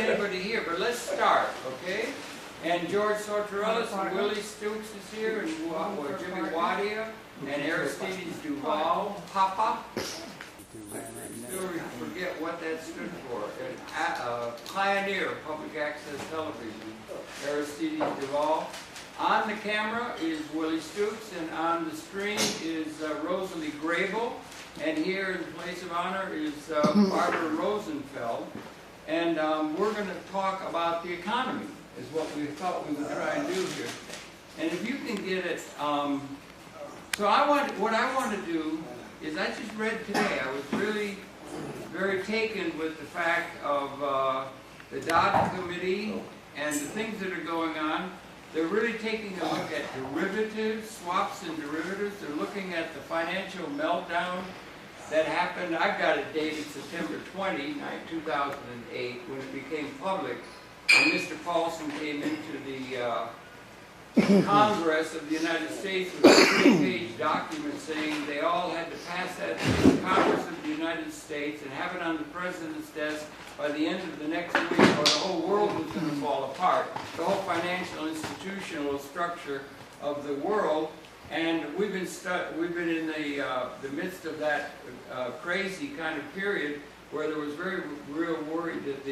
anybody here, but let's start, okay? And George Sotireles and Willie Stukes is here, and Jimmy Wadia, and Artistedes Duval, Papa. Still forget what that stood for. Pioneer of public access television, Artistedes Duval. On the camera is Willie Stukes, and on the screen is Rosalee Grable, and here in place of honor is Barbara Rosenfeld. And we're going to talk about the economy, is what we thought we would try and do here. And if you can get it, what I want to do is, I just read today, I was really very taken with the fact of the Dodd Committee and the things that are going on. They're really taking a look at derivatives, swaps and derivatives. They're looking at the financial meltdown that happened. I've got it dated September 20, 2008, when it became public. And Mr. Paulson came into the Congress of the United States with a 3-page document saying they all had to pass that to the Congress of the United States and have it on the President's desk by the end of the next week, or the whole world was going to fall apart. The whole financial institutional structure of the world. And we've been in the midst of that crazy kind of period where there was very real worry that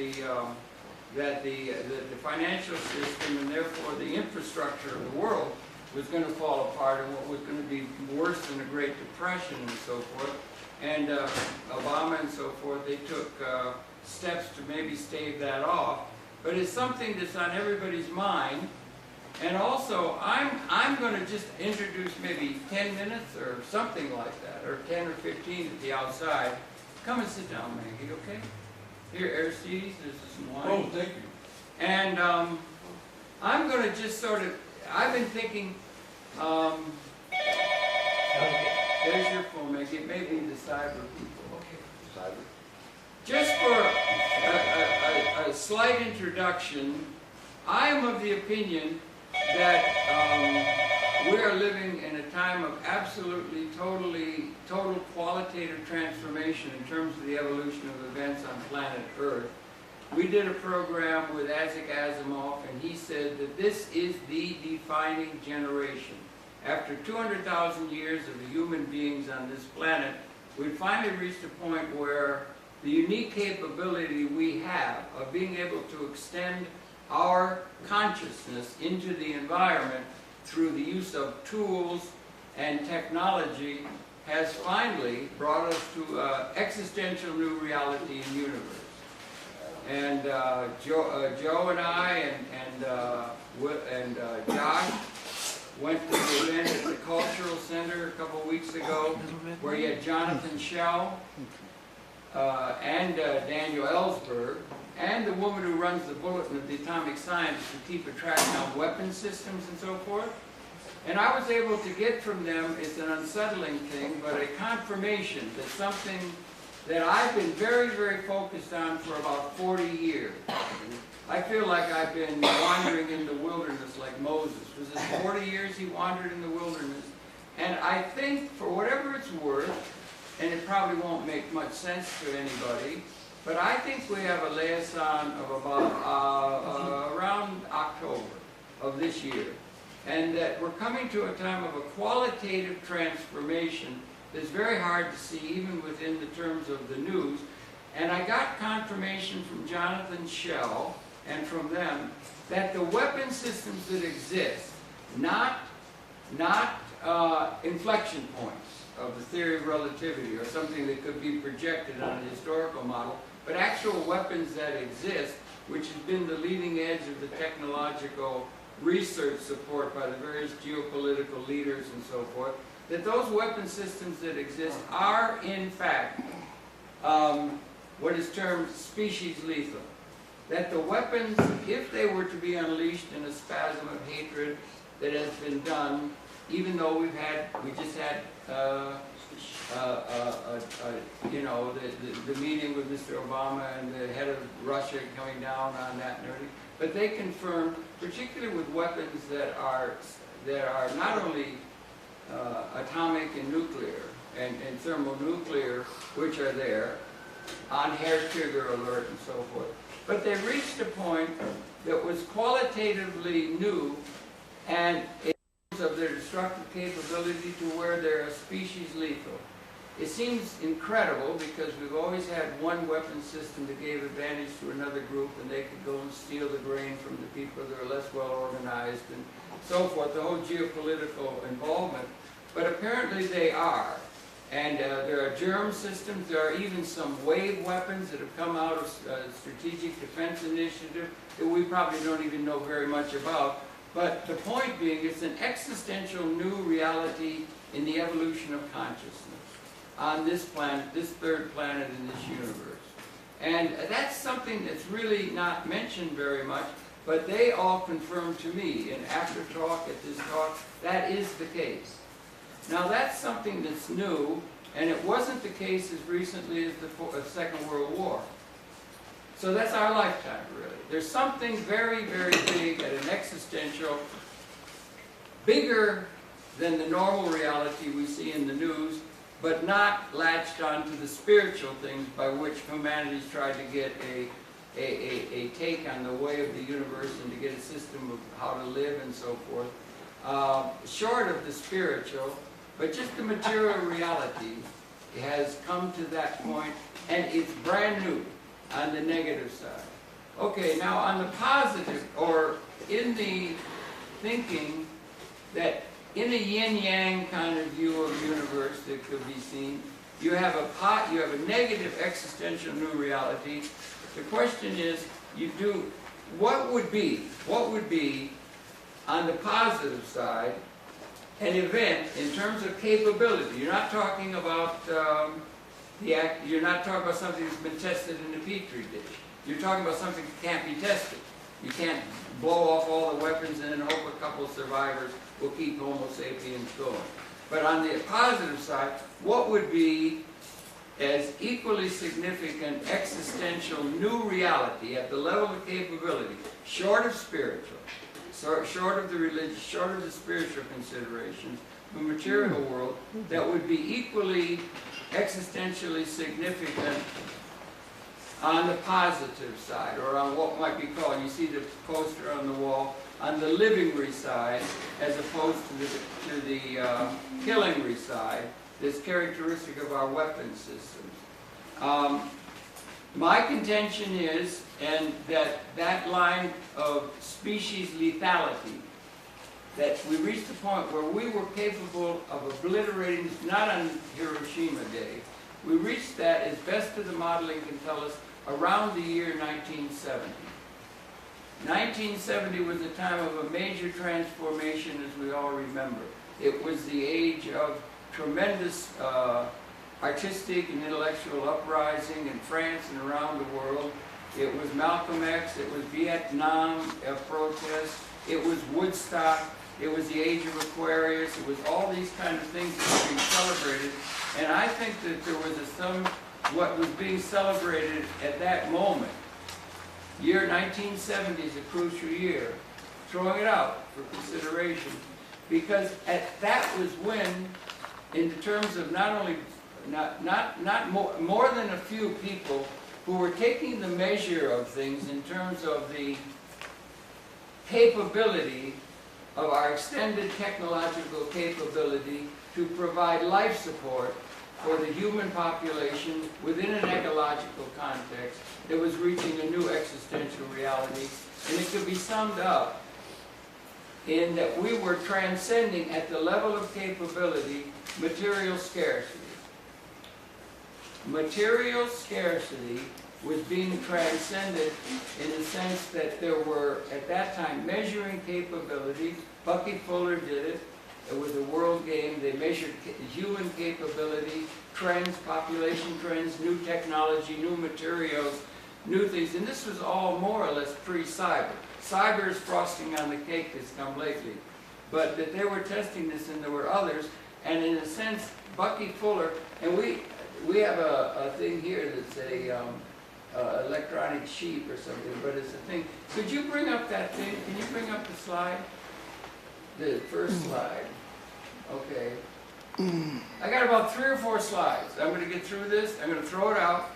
the financial system and therefore the infrastructure of the world was going to fall apart, and what was going to be worse than a Great Depression and so forth. And Obama and so forth, they took steps to maybe stave that off. But it's something that's on everybody's mind. And also, I'm going to just introduce maybe 10 minutes or something like that, or 10 or 15 at the outside. Come and sit down, Maggie, okay? Here, Artistedes, this is some wine. Oh, thank you. And I'm going to just sort of, I've been thinking, okay, there's your phone, Maggie. It may be the cyber people. Okay, cyber. Just for a slight introduction, I am of the opinion that we are living in a time of absolutely, total qualitative transformation in terms of the evolution of events on planet Earth. We did a program with Isaac Asimov, and he said that this is the defining generation. After 200,000 years of the human beings on this planet, we've finally reached a point where the unique capability we have of being able to extend our consciousness into the environment through the use of tools and technology has finally brought us to existential new reality and universe. And Joe and I and Josh went to the event at the Cultural Center a couple of weeks ago, where you had Jonathan Schell and Daniel Ellsberg, and the woman who runs the Bulletin of the Atomic Science to keep a track on weapon systems and so forth. And I was able to get from them, it's an unsettling thing, but a confirmation that something that I've been very, very focused on for about 40 years. I feel like I've been wandering in the wilderness like Moses. Was it 40 years he wandered in the wilderness? And I think, for whatever it's worth, and it probably won't make much sense to anybody, but I think we have a liaison of about around October of this year. And that we're coming to a time of a qualitative transformation that's very hard to see even within the terms of the news. And I got confirmation from Jonathan Schell and from them that the weapon systems that exist, not inflection points of the theory of relativity or something that could be projected on a historical model, but actual weapons that exist, which has been the leading edge of the technological research support by the various geopolitical leaders and so forth, that those weapon systems that exist are, in fact, what is termed species lethal. That the weapons, if they were to be unleashed in a spasm of hatred that has been done, even though we just had the meeting with Mr. Obama and the head of Russia coming down on that and everything, but they confirmed, particularly with weapons that are not only atomic and nuclear and thermonuclear, which are there, on hair trigger alert and so forth, but they reached a point that was qualitatively new and in terms of their destructive capability to where they're a species lethal. It seems incredible because we've always had one weapon system that gave advantage to another group, and they could go and steal the grain from the people that are less well organized and so forth, the whole geopolitical involvement. But apparently they are. And there are germ systems, there are even some wave weapons that have come out of Strategic Defense Initiative that we probably don't even know very much about. But the point being, it's an existential new reality in the evolution of consciousness on this planet, this third planet in this universe. And that's something that's really not mentioned very much, but they all confirmed to me in after talk, at this talk, that is the case. Now that's something that's new, and it wasn't the case as recently as the Second World War. So that's our lifetime, really. There's something very, very big at an existential, bigger than the normal reality we see in the news, but not latched onto the spiritual things by which humanity's tried to get a take on the way of the universe and to get a system of how to live and so forth. Short of the spiritual, but just the material reality has come to that point, and it's brand new on the negative side. Okay, now on the positive, or in the thinking that in a yin-yang kind of view of the universe that could be seen, you have a negative existential new reality. The question is, what would be on the positive side an event in terms of capability? You're not talking about you're not talking about something that's been tested in a petri dish. You're talking about something that can't be tested. You can't blow off all the weapons and then hope a couple of survivors will keep Homo sapiens going. But on the positive side, what would be as equally significant existential new reality at the level of capability, short of spiritual, short of the religious, short of the spiritual considerations, the material world, that would be equally existentially significant on the positive side, or on what might be called, you see the poster on the wall, on the living side, as opposed to the killing side, that's characteristic of our weapon systems. My contention is, and that line of species lethality, that we reached a point where we were capable of obliterating, not on Hiroshima Day, we reached that, as best of the modeling can tell us, around the year 1970. 1970 was a time of a major transformation, as we all remember. It was the age of tremendous artistic and intellectual uprising in France and around the world. It was Malcolm X, it was Vietnam protests, it was Woodstock, it was the age of Aquarius, it was all these kind of things that were being celebrated. And I think that there was what was being celebrated at that moment. Year 1970 is a crucial year, throwing it out for consideration, because that was when, in terms of not only, more than a few people who were taking the measure of things in terms of the capability of our extended technological capability to provide life support for the human population within an ecological context that was reaching a new existential reality. And it could be summed up in that we were transcending at the level of capability material scarcity. Material scarcity was being transcended in the sense that there were, at that time, measuring capability. Bucky Fuller did it. It was a world game. They measured human capability, trends, population trends, new technology, new materials, new things. And this was all more or less pre-cyber. Cyber is frosting on the cake that's come lately. But that they were testing this, and there were others. And in a sense, Bucky Fuller, and we have a thing here that's a electronic sheep or something, but it's a thing. Could you bring up that thing? Can you bring up the slide? The first slide. Okay. I got about 3 or 4 slides. I'm going to get through this. I'm going to throw it out.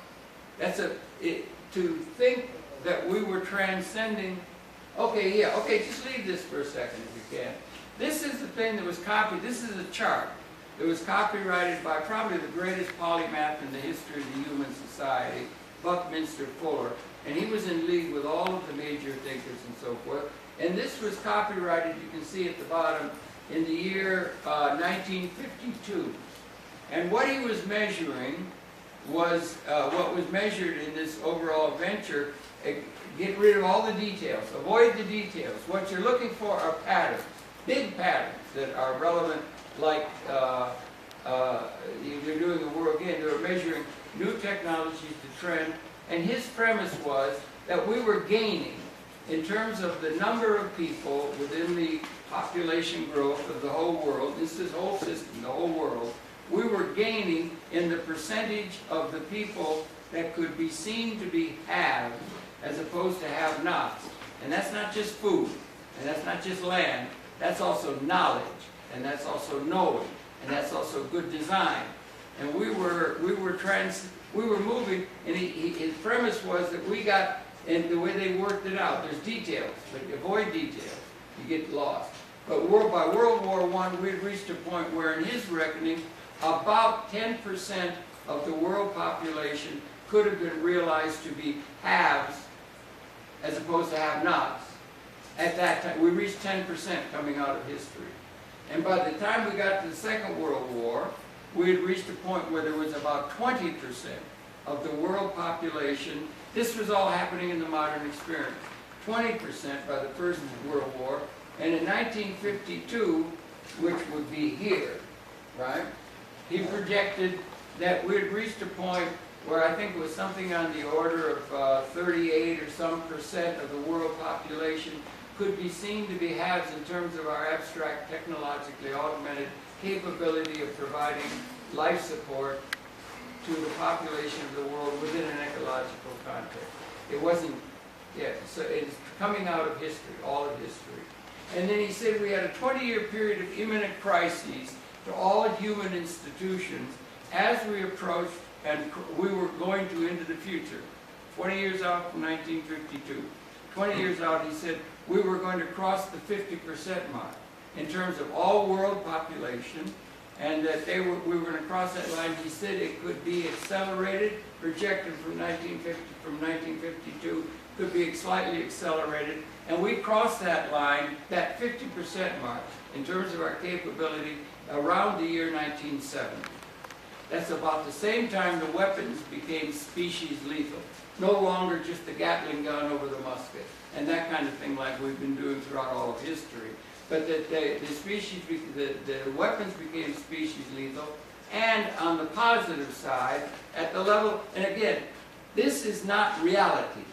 To think that we were transcending. Okay, yeah, okay, just leave this for a second if you can. This is the thing that was copied. This is a chart. It was copyrighted by probably the greatest polymath in the history of the human society, Buckminster Fuller. And he was in league with all of the major thinkers and so forth. And this was copyrighted, you can see at the bottom, in the year 1952. And what he was measuring was what was measured in this overall venture. Get rid of all the details. Avoid the details. What you're looking for are patterns, big patterns that are relevant, like you're doing the world again. They were measuring new technologies to trend. And his premise was that we were gaining in terms of the number of people within the population growth of the whole world. This is whole system, the whole world. We were gaining in the percentage of the people that could be seen to be haves as opposed to have-nots. And that's not just food, and that's not just land, that's also knowledge, and that's also knowing, and that's also good design. And we were moving, and his premise was that we got, and the way they worked it out, there's details, but you avoid details, you get lost. But by World War I, we had reached a point where, in his reckoning, about 10% of the world population could have been realized to be haves as opposed to have-nots. At that time, we reached 10% coming out of history. And by the time we got to the Second World War, we had reached a point where there was about 20% of the world population. This was all happening in the modern experience. 20% by the First World War. And in 1952, which would be here, right? He projected that we had reached a point where I think it was something on the order of 38 or some percent of the world population could be seen to be haves in terms of our abstract, technologically augmented capability of providing life support to the population of the world within an ecological context. It wasn't, yeah, so it's coming out of history, all of history. And then he said we had a 20-year period of imminent crises to all human institutions as we approached and we were going to into the future. 20 years out from 1952. 20 years out, he said, we were going to cross the 50% mark in terms of all world population, and that we were going to cross that line. He said it could be accelerated, projected from 1952, could be slightly accelerated, and we crossed that line, that 50% mark, in terms of our capability, around the year 1970. That's about the same time the weapons became species lethal. No longer just the Gatling gun over the musket, and that kind of thing like we've been doing throughout all of history. But that the weapons became species lethal, and on the positive side, at the level, and again, this is not reality.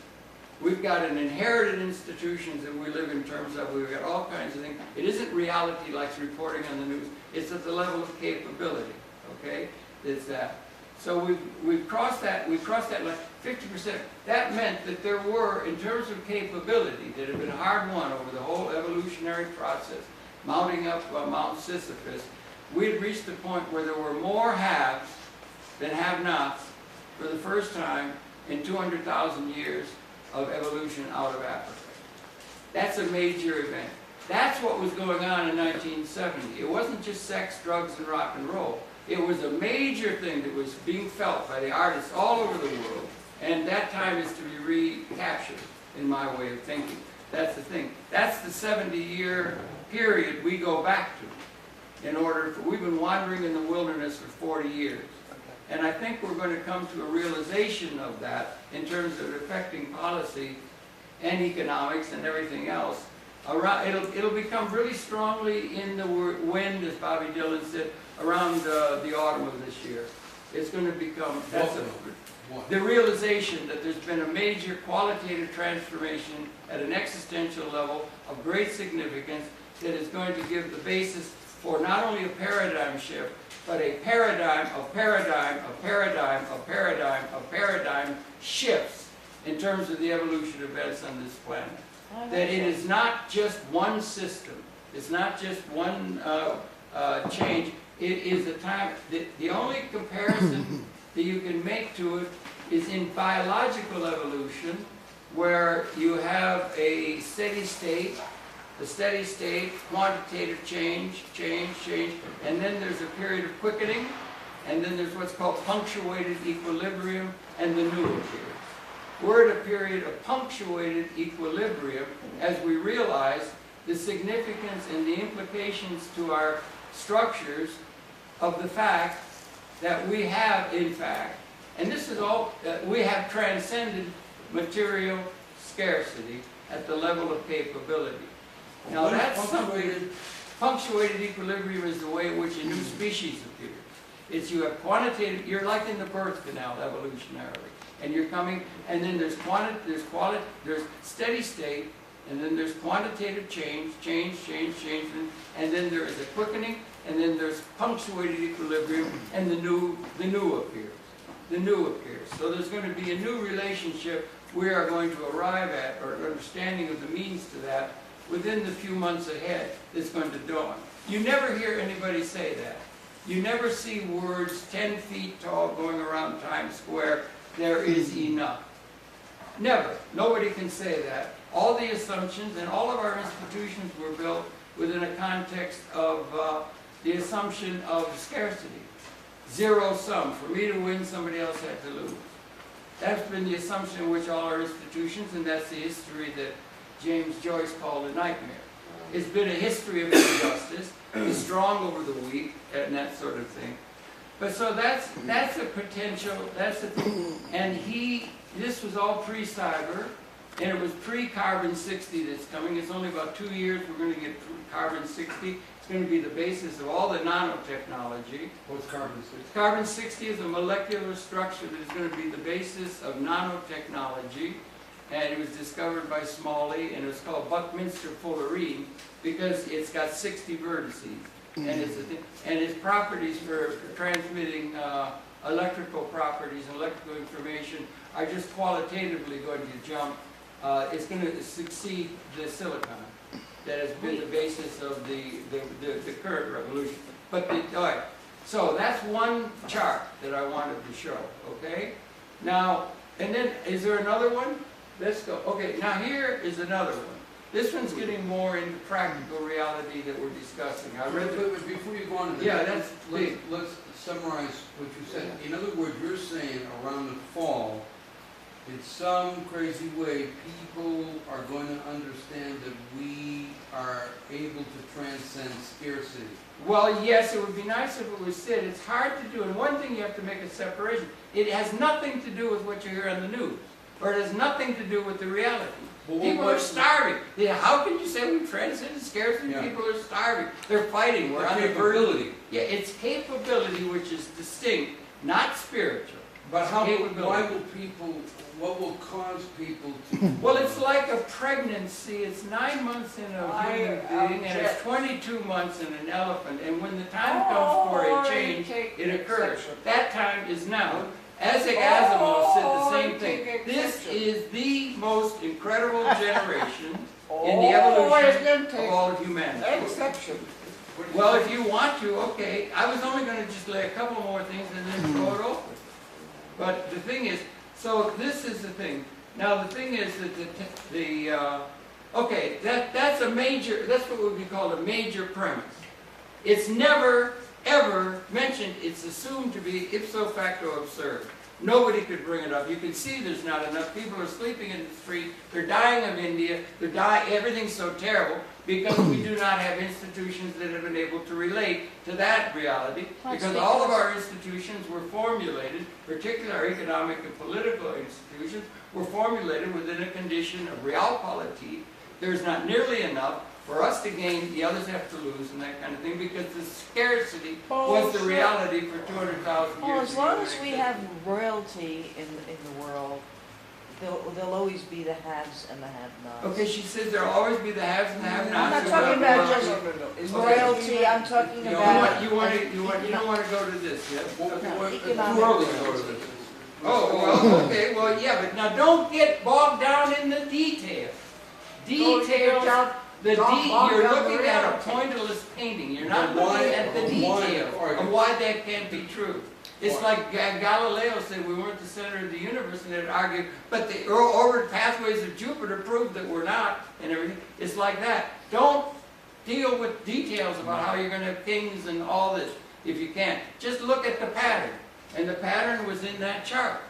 We've got an inherited institutions that we live in terms of, we've got all kinds of things. It isn't reality like reporting on the news. It's at the level of capability, okay? It's that. So we've crossed that like 50%. That meant that there were, in terms of capability, that had been hard won over the whole evolutionary process, mounting up Mount Sisyphus, we had reached the point where there were more haves than have-nots for the first time in 200,000 years of evolution out of Africa. That's a major event. That's what was going on in 1970. It wasn't just sex, drugs, and rock and roll. It was a major thing that was being felt by the artists all over the world, and that time is to be recaptured, in my way of thinking. That's the thing. That's the 70-year period we go back to. We've been wandering in the wilderness for 40 years. And I think we're going to come to a realization of that in terms of affecting policy and economics and everything else. It'll become really strongly in the wind, as Bobby Dylan said, around the autumn of this year. It's going to become the realization that there's been a major qualitative transformation at an existential level of great significance that is going to give the basis for not only a paradigm shift, but a paradigm shifts in terms of the evolution of events on this planet. That it is not just one system, it's not just one change. It is a time that the only comparison that you can make to it is in biological evolution. where you have a steady state, quantitative change, and then there's a period of quickening, and then there's what's called punctuated equilibrium, and the new appears. We're at a period of punctuated equilibrium as we realize the significance and the implications to our structures of the fact that we have, in fact, and this is all, we have transcended material scarcity at the level of capability. Now that's something, punctuated equilibrium is the way in which a new species appears. It's you have quantitative, you're like in the birth canal evolutionarily, and you're coming, and then there's there's steady state, and then there's quantitative change, and then there is a quickening, and then there's punctuated equilibrium, and the new appears. The new appears. So there's going to be a new relationship we are going to arrive at, or understanding of the means to that, within the few months ahead that's going to dawn. You never hear anybody say that. You never see words 10 feet tall going around Times Square, there is enough. Never. Nobody can say that. All the assumptions and all of our institutions were built within a context of the assumption of scarcity. Zero sum. For me to win, somebody else had to lose. That's been the assumption in which all our institutions, and that's the history that James Joyce called a nightmare. It's been a history of injustice, the strong over the weak, and that sort of thing. But so that's a potential, that's a thing. And this was all pre-cyber, and it was pre-carbon 60 that's coming. It's only about 2 years we're going to get carbon 60. It's going to be the basis of all the nanotechnology. What's carbon 60? Carbon 60 is a molecular structure that is going to be the basis of nanotechnology. And it was discovered by Smalley, and it was called Buckminster fullerene because it's got 60 vertices. And its properties for transmitting electrical properties and electrical information are just qualitatively going to jump. It's going to succeed the silicon that has been the basis of the current revolution. But all right, so that's one chart that I wanted to show. Okay, now and then is there another one? Let's go. Okay, now here is another one. This one's getting more into practical reality that we're discussing. I read but before you go on to that, let's summarize what you said. In other words, you're saying around the fall, in some crazy way, people are going to understand that we are able to transcend scarcity. Well, yes, it would be nice if it was said. It's hard to do. And one thing you have to make a separation. It has nothing to do with what you hear on the news. Or it has nothing to do with the reality. People are starving. Yeah, how can you say we've transcended scarcity? Yeah. People are starving. They're fighting. We're on the verge. Yeah, it's capability which is distinct, not spiritual. But why will people, what will cause people to... Well, it's like a pregnancy. It's 9 months in a human being, and it's 22 months in an elephant. And when the time comes for a change, it occurs. That time is now. Isaac Asimov said the same thing. This is the most incredible generation in the evolution of all of humanity. Exception. Well, if you want to, okay. I was only going to just lay a couple more things and then throw it open. But the thing is, so this is the thing. Now the thing is that okay, that's a major, that's what would be called a major premise. It's never ever mentioned. It's assumed to be ipso facto absurd. Nobody could bring it up. You can see there's not enough. People are sleeping in the street. They're dying of India. They're dying. Everything's so terrible because we do not have institutions that have been able to relate to that reality. Because all of our institutions were formulated, particularly our economic and political institutions, were formulated within a condition of realpolitik. There's not nearly enough. For us to gain, the others have to lose and that kind of thing because the scarcity was the reality for 200,000 years. Well, as long as we have royalty in the world, there'll always be the haves and the have-nots. Okay, she says there'll always be the haves and the have-nots. I'm not talking about just royalty. I'm talking about. You don't want to go to this, yes? Economic. Oh, well, okay, well, yeah, but now don't get bogged down in the details. Details. You're looking at a pointillist painting. You're not looking at the detail of why that can't be true. It's like Galileo said we weren't the center of the universe, and they'd argue, but the ordered pathways of Jupiter proved that we're not, and everything. It's like that. Don't deal with details about how you're going to have kings and all this, if you can. Just look at the pattern, and the pattern was in that chart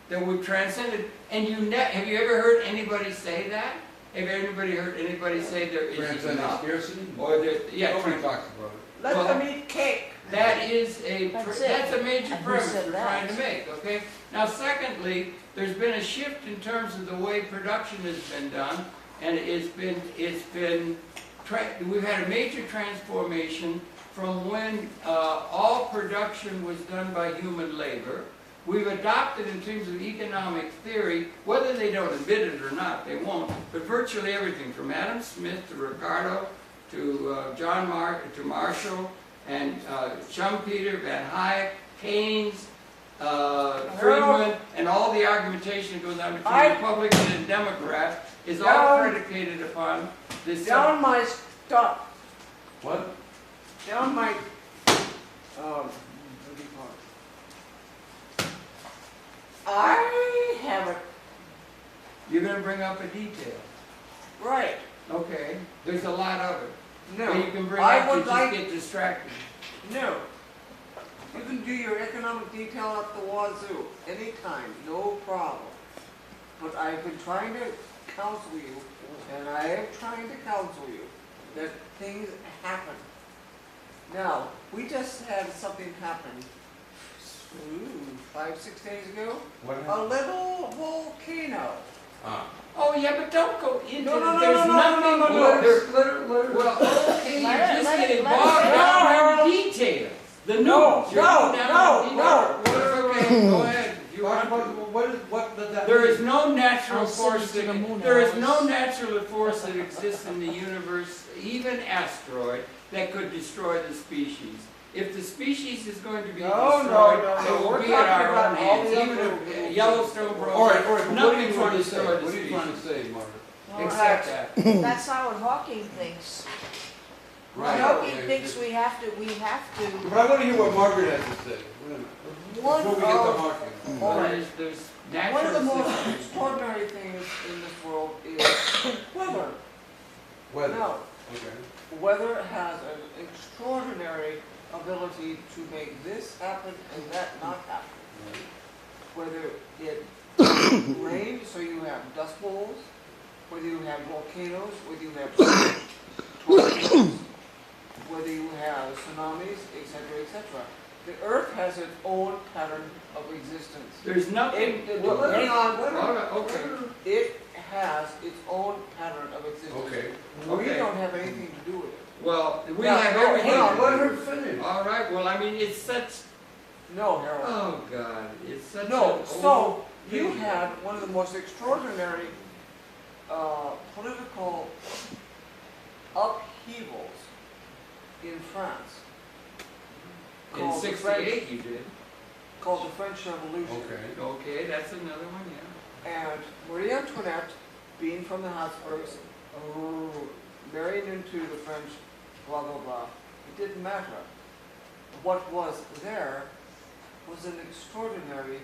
that we transcended. And have you ever heard anybody say that? Have anybody heard anybody say there is Transcendent enough? scarcity? Or there, yeah, Nobody talks about it. Let Well, them eat cake. that is That's it. that's a major And who premise said we're that? trying to make, okay? Now, secondly, there's been a shift in terms of the way production has been done, and we've had a major transformation from when all production was done by human labor. We've adopted in terms of economic theory, whether they don't admit it or not, they won't, but virtually everything from Adam Smith to Ricardo to to Marshall and Schumpeter, Van Hayek, Keynes, Friedman, and all the argumentation that goes on between Republican and Democrat is all predicated upon this. Down my stuff. What? Down my, what do you call it? I have it You're going to bring up a detail. right. Okay, there's a lot of it. No, But you can bring I up, you would just like, get distracted. no. You can do your economic detail at the wazoo, anytime, no problem. But I've been trying to counsel you, and I am trying to counsel you, that things happen. Now, we just had something happen, 5-6 days ago, What a happened? little volcano. Ah. Oh, yeah, but don't go into No, no, it. no, There's no, no, nothing. no, no, no, Well, there- let her. well, okay, Let you're it- just let it- getting let it- bogged No, down in Harold. detail. The news. No, You're no, going down in no, detail. no. It's okay, go ahead. If you Talk want about, to. what does that There mean? is no natural I'll send force you to that, the moon there is hours. no natural force that exists in the universe, even asteroid, that could destroy the species. If the species is going to be No, destroyed, no, it will we're be at talking our about own all hands. the Even other if little Yellowstone broke, All right, what are you nothing trying will to say? destroy the What are you trying to species. say, Margaret? Except that. That's Howard Hawking thinks. Right. Hawking Yeah, thinks yeah. we have to, But I want to hear what Margaret has to say. Wait a minute. One Before we get to of- Hawking. All right. There's One of the natural most systems. extraordinary things in this world is weather. Weather. Now, Okay. weather has an extraordinary ability to make this happen and that not happen. Whether it rains, so you have dust bowls, whether you have volcanoes, whether you have tornadoes, whether you have tsunamis, etc. The earth has its own pattern of existence. There's nothing. Hang on, All right, okay. it has its own pattern of existence. Okay. We Okay. don't have anything to do with it. Well, we Now, have no, everything. hang on, to let do her with it. finish. All right, well, I mean, it's such, No, Harold. oh, God, it's such No, an so old you thing. had one of the most extraordinary political upheavals in France. In called the French- '68 you did. Called the French Revolution. Okay. Okay, that's another one, yeah. And Marie Antoinette, being from the Habsburgs, married into the French, blah, blah, blah. It didn't matter. What was there was an extraordinary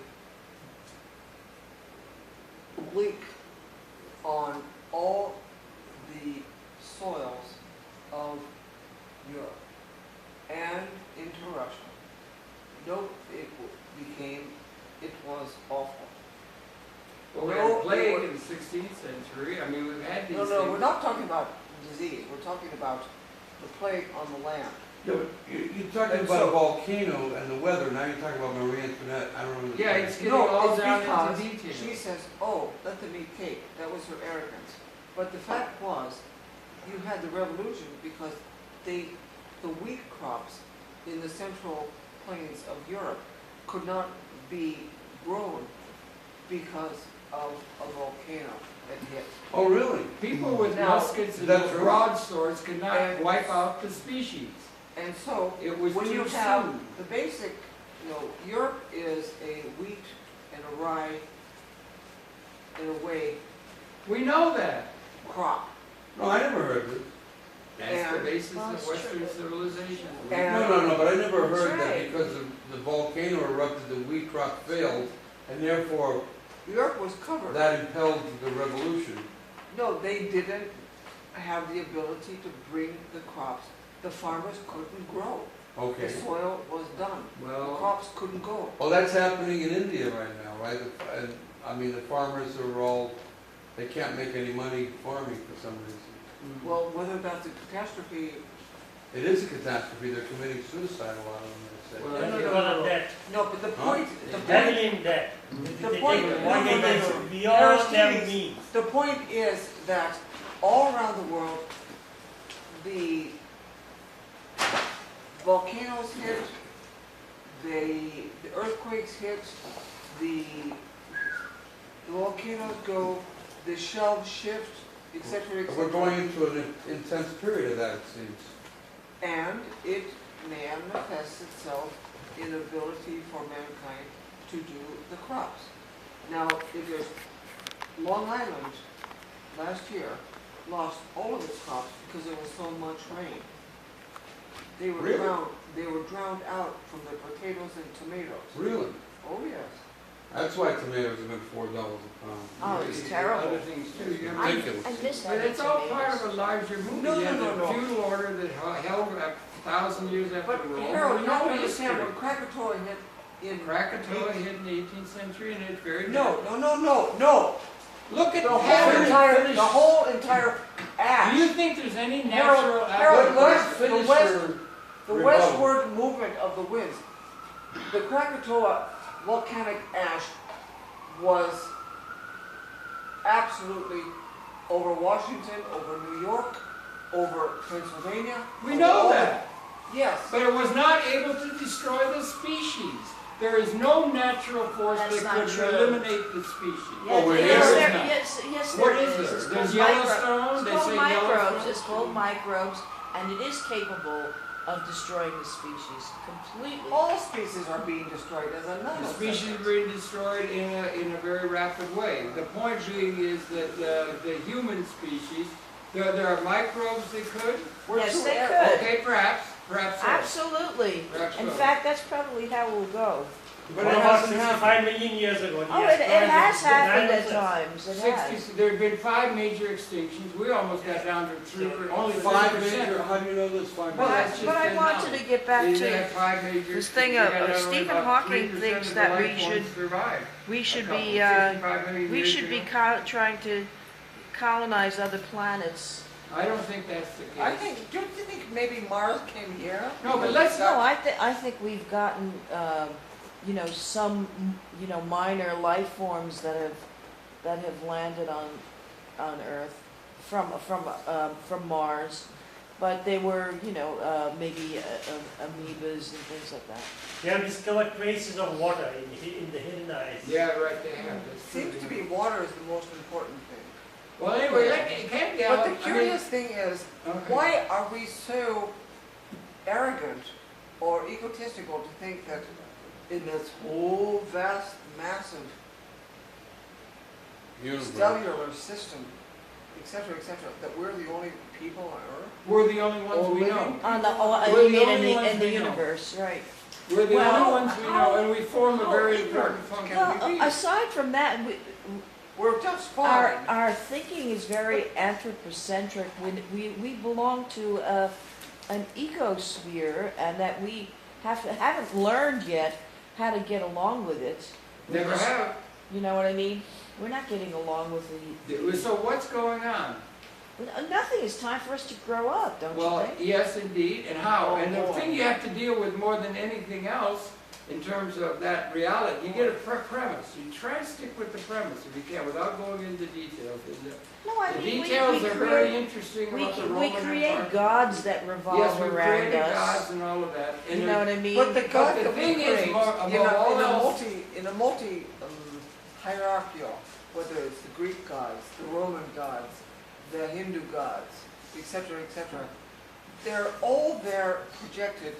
leak on all the soils of Europe and into Russia. No, it was awful. Well, we had a plague in the 16th century. I mean, we've had these No, things. we're not talking about disease, we're talking about the plague on the land. Yeah, but you're talking And about a so- volcano and the weather, now you're talking about Marie Antoinette, I don't know. Yeah, it's getting No, all it's down because into detail. she says, oh, let them eat cake, that was her arrogance. But the fact was, you had the revolution because the wheat crops in the central plains of Europe could not be grown because of a volcano that hit. Oh, really? People with Now, muskets and that's true. broadswords could not And- wipe out the species. And so, It was when you too have soon. the basic, Europe is a wheat and a rye, in a way, We know that. crop. No, I never heard this. That's the And- basic basis of Western civilization. And- No, but I never That's heard that right. because the volcano erupted, the wheat crop failed, and therefore the earth was covered. that impelled the revolution. No, they didn't have the ability to bring the crops. The farmers couldn't grow. The Okay. soil was done. The Well, crops couldn't go. Well, that's happening in India right now, right? And, I mean, the farmers are all, they can't make any money farming for some reason. Well, whether that's a catastrophe, It is a catastrophe, they're committing suicide, a lot of them, they say. Well, no, Because of that, no, but the Huh? point, devil in that. The They point- take no, one no, no, that's no. beyond their Artistedes. means. the point is that all around the world, the volcanoes hit, the earthquakes hit, the volcanoes go, the shelves shift, etc., etc. We're going into an intense period of that, it seems. And it manifests itself in ability for mankind to do the crops. Now, if there's Long Island last year lost all of its crops because there was so much rain. They were Really? drowned out from the potatoes and tomatoes. Really? Oh, yes. That's why tomatoes have been $4 a pound. Oh, it's you- terrible. Other things too. You have- I Ridiculous. missed But that. it's all part of a larger movie. No, You no, had no, the no. feudal order that held a 1,000 years after But Rome. Harold, you Not have to history. understand, when Krakatoa hit in... Krakatoa hit in the 18th century and it's very No, bad. no. Look at The Harold, whole entire ash. Do you think there's any Harold, natural Harold, Let us aspect? finish the west- your The rebuttal. westward movement of the winds. The Krakatoa volcanic ash was absolutely over Washington, over New York, over Pennsylvania. We over know all that. Yes. But it was not able to destroy the species. There is no natural force That's that not could true. eliminate the species. Oh, wait, Yes, there there, is none. yes, What there is is. there? It's There's called Yellowstone, they It's called say microbes, Yellowstone. it's called microbes, and it is capable of destroying the species completely. All species are being destroyed as a The nano. species are being destroyed in a very rapid way. The point being is that the human species, there are microbes that could. Yes, they could. Okay, perhaps so. Absolutely. Perhaps In so. fact, that's probably how it will go. But What it about hasn't happened. 65 million years ago? Oh, Yes, it has the happened at dinosaurs. times, it has. 60, there have been 5 major extinctions. We almost got down to 3, only 5 3%. major, how do you know there's 5 Well, But I, that's just but I the wanted knowledge. to get back They to, had 5 major this thing we of- got only Stephen about Hawking 3% thinks of that the we life should- forms survived. we should A couple, be, 65 million we years should be ago. trying to colonize other planets. I don't think that's the case. I think, don't you think maybe Mars came here? No, but let's No, I think we've gotten, some, minor life forms that have landed on Earth from Mars, but they were, maybe amoebas and things like that. They have discovered traces of water in the hidden ice. Yeah, right, they have. That's true. Seems to be water is the most important thing. Well, anyway, it can't be But out. the curious thing is, Okay. why are we so arrogant or egotistical to think that in this whole vast, massive Universe. cellular system, etc., that we're the only people on Earth? We're the only ones Or we living know. On the, We're you the mean only ones in the we know. universe, right? We're the Well, only ones we know, and we form a how very ignorant important function. can we be? Aside from that, We're just our, fine. our thinking is very anthropocentric. We belong to an ecosphere, and that we haven't learned yet how to get along with it. Never have. You know what I mean? We're not getting along with So what's going on? nothing. It's time for us to grow up, don't you Well, think? yes, indeed, and how? Oh, And the boy. thing you have to deal with more than anything else, in terms of that reality, you get a premise. You try and stick with the premise if you can, without going into details. No, I The mean, details we are very create, interesting we, about the we Roman create Empire. gods that revolve Yes, we've around created us. gods and all of that. And You know what I mean? But the God the that we thing is, create, more- above all else- in a multi hierarchical, whether it's the Greek gods, the Roman gods, the Hindu gods, etc., they're all there projected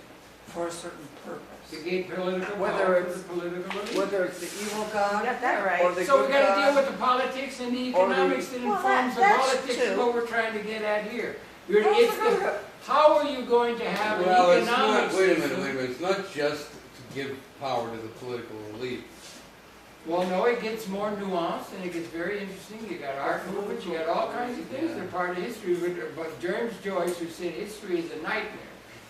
for a certain purpose. to gain political Whether power it's- for the political elite. Whether it's the evil god You got that right. or the So we good gotta deal god. with the politics and the Or the- economics that Well, informs the that's politics is true. what we're trying to get at here. No, It's no, the, no. How are you going to have Well, an it's economic not, wait a system? minute, it's not just to give power to the political elite. Well, no, it gets more nuanced and it gets very interesting. You got art movements, you got all kinds of things that are part of history. But James Joyce, who said history is a nightmare,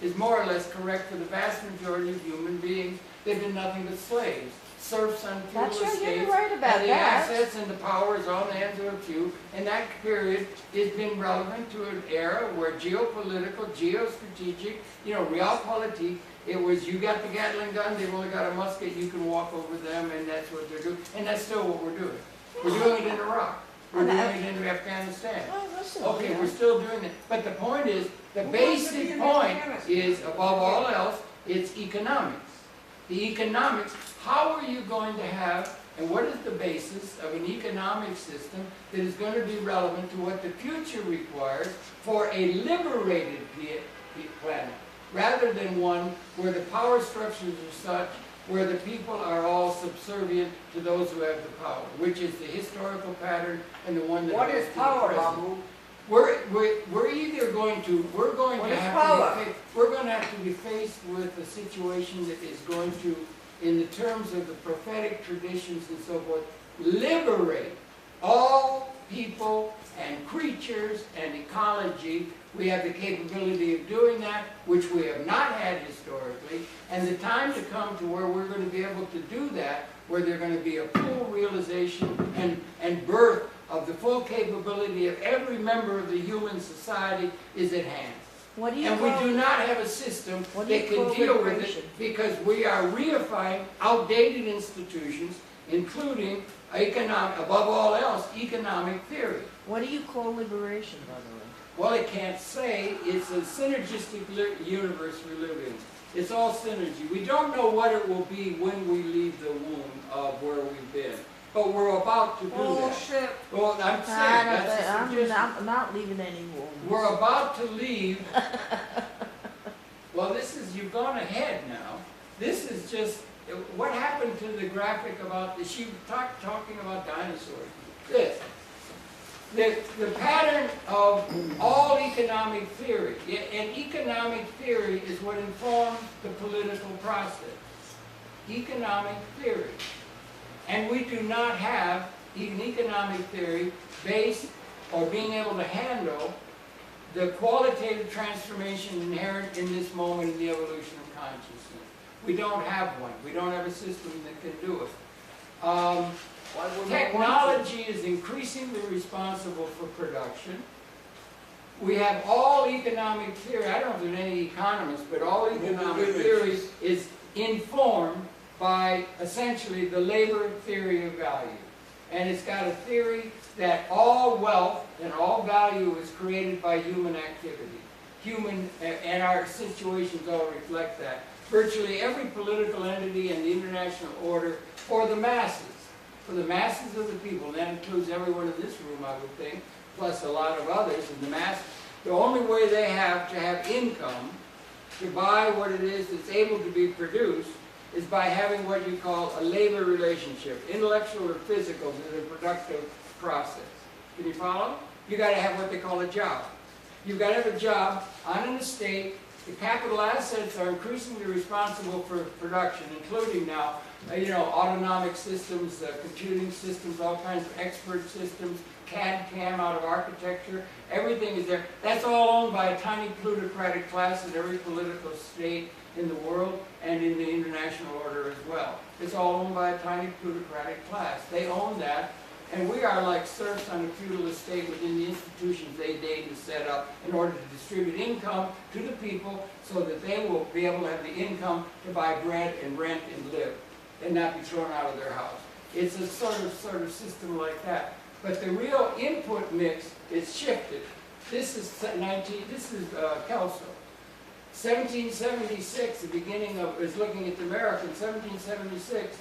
is more or less correct for the vast majority of human beings. They've been nothing but slaves. Serfs on feudal That's right, estates. you're right about And the that. assets and the power is all in the hands of a few. And that period has been relevant to an era where geopolitical, geostrategic, realpolitik, it was you got the Gatling gun, they've only got a musket, you can walk over them, and that's what they're doing. And that's still what we're doing. We're doing it in Iraq. We're doing it in Afghanistan. Well, listen, Okay, yeah. we're still doing it. But the point is, the Who wants to be basic in point Afghanistan? is, above all else, it's economics. The economics, how are you going to have, and what is the basis of an economic system that is going to be relevant to what the future requires for a liberated planet, rather than one where the power structures are such where the people are all subservient to those who have the power, which is the historical pattern and the one that What goes is to the power, present. Babu? We're either going to, What is have power? to be, we're going to have to be faced with a situation that is going to, in the terms of the prophetic traditions and so forth, liberate all people and creatures and ecology. We have the capability of doing that, which we have not had historically, and the time to come to where we're going to be able to do that, where there's going to be a full realization and birth of the full capability of every member of the human society is at hand. What do you And we call, do not have a system What do you that can call deal with liberation? it because we are reifying outdated institutions, including above all else, economic theory. what do you call liberation, by the way? Well, it can't say. It's a synergistic universe we live in. It's all synergy. We don't know what it will be when we leave the womb of where we've been. But we're about to do Oh, that. shit. Well, I'm saying that's a suggestion. I'm not leaving any wounds. We're about to leave. Well, you've gone ahead now. This is just, what happened to the graphic about, she talking about dinosaurs. This. The pattern of all economic theory, and economic theory is what informs the political process. Economic theory. And we do not have an economic theory based or being able to handle the qualitative transformation inherent in this moment in the evolution of consciousness. We don't have one. We don't have a system that can do it. Why would Technology is increasingly responsible for production. We have all economic theory, I don't know if there's any economists, but all economic theory is informed by essentially the labor theory of value. And it's got a theory that all wealth and all value is created by human activity. And our situations all reflect that. Virtually every political entity in the international order for the masses of the people, and that includes everyone in this room, I would think, plus a lot of others in the masses, the only way they have to have income to buy what it is that's able to be produced is by having what you call a labor relationship, intellectual or physical, to the productive process. Can you follow? You got to have what they call a job. You've got to have a job on an estate. The capital assets are increasingly responsible for production, including now, autonomic systems, computing systems, all kinds of expert systems, CAD/CAM out of architecture. Everything is there. That's all owned by a tiny plutocratic class in every political state in the world and in the international order as well. It's all owned by a tiny plutocratic class. They own that, and we are like serfs on a feudal estate within the institutions they deign to set up in order to distribute income to the people so that they will be able to have the income to buy bread and rent and live and not be thrown out of their house. It's a sort of system like that. But the real input mix is shifted. This is Kelso. 1776, the beginning of, is looking at the American, 1776,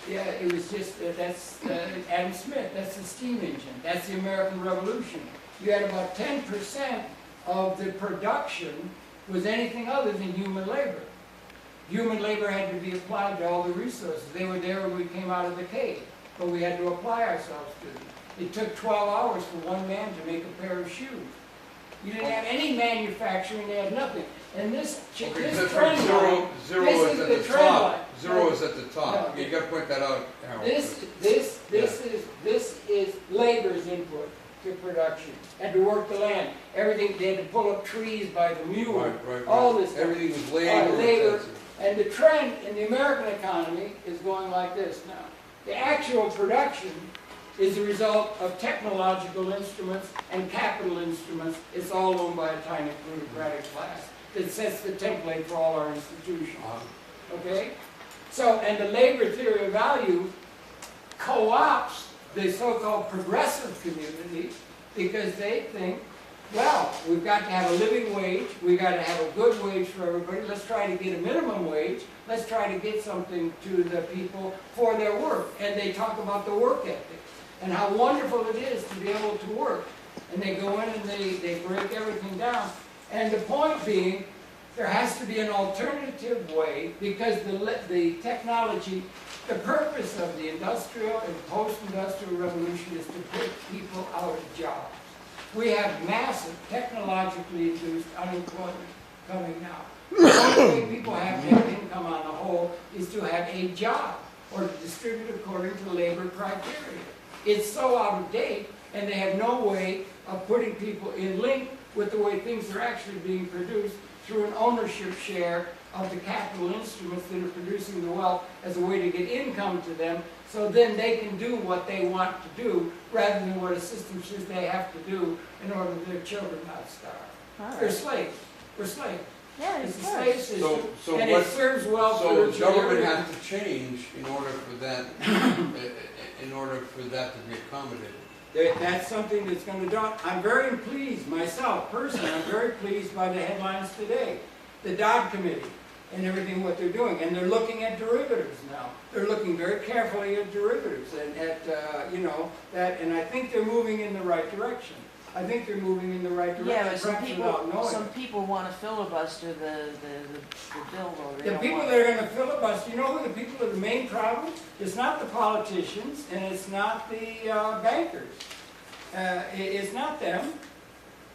yeah, it was just, that's Adam Smith, that's the steam engine, that's the American Revolution. You had about 10% of the production was anything other than human labor. Human labor had to be applied to all the resources. They were there when we came out of the cave, but we had to apply ourselves to them. It took 12 hours for one man to make a pair of shoes. You didn't have any manufacturing, they had nothing. And this Okay, this so trend line, zero this is is at the the trend top. line. Zero is at the top. No. You gotta point that out, Harold. This is labor's input to production, and to work the land. Everything, they had to pull up trees by the mule, Right. all this stuff. Everything was labor labor. intensive. And the trend in the American economy is going like this now. The actual production is the result of technological instruments and capital instruments. It's all owned by a tiny plutocratic class that sets the template for all our institutions. Okay? So, and the labor theory of value co-opts the so-called progressive community because they think, well, we've got to have a living wage, we've got to have a good wage for everybody, let's try to get a minimum wage, let's try to get something to the people for their work. And they talk about the work ethic and how wonderful it is to be able to work. And they go in and they break everything down. And the point being, there has to be an alternative way because the technology, the purpose of the industrial and post-industrial revolution is to put people out of jobs. We have massive technologically induced unemployment coming now. The only way people have to have income on the whole is to have a job or to distribute according to labor criteria. It's so out of date, and they have no way of putting people in link with the way things are actually being produced through an ownership share of the capital instruments that are producing the wealth as a way to get income to them, so then they can do what they want to do rather than what a system says they have to do in order that their children not starve. They're slaves. We're slaves. Yeah, It's of a slave course. system, So and what- it serves well So for the the government majority. has to change in order for that, in order for that to be accommodated. That's something that's going to do. I'm very pleased, myself, personally, I'm very pleased by the headlines today. The Dodd Committee and everything, what they're doing. And they're looking at derivatives now. They're looking very carefully at derivatives and at, that, and I think they're moving in the right direction. I think they're moving in the right direction, Yeah, but perhaps without knowing some it. people want to filibuster the bill, or they The don't people want. that are going to filibuster, you know who the people are the main problem? It's not the politicians and it's not the bankers. It's not them.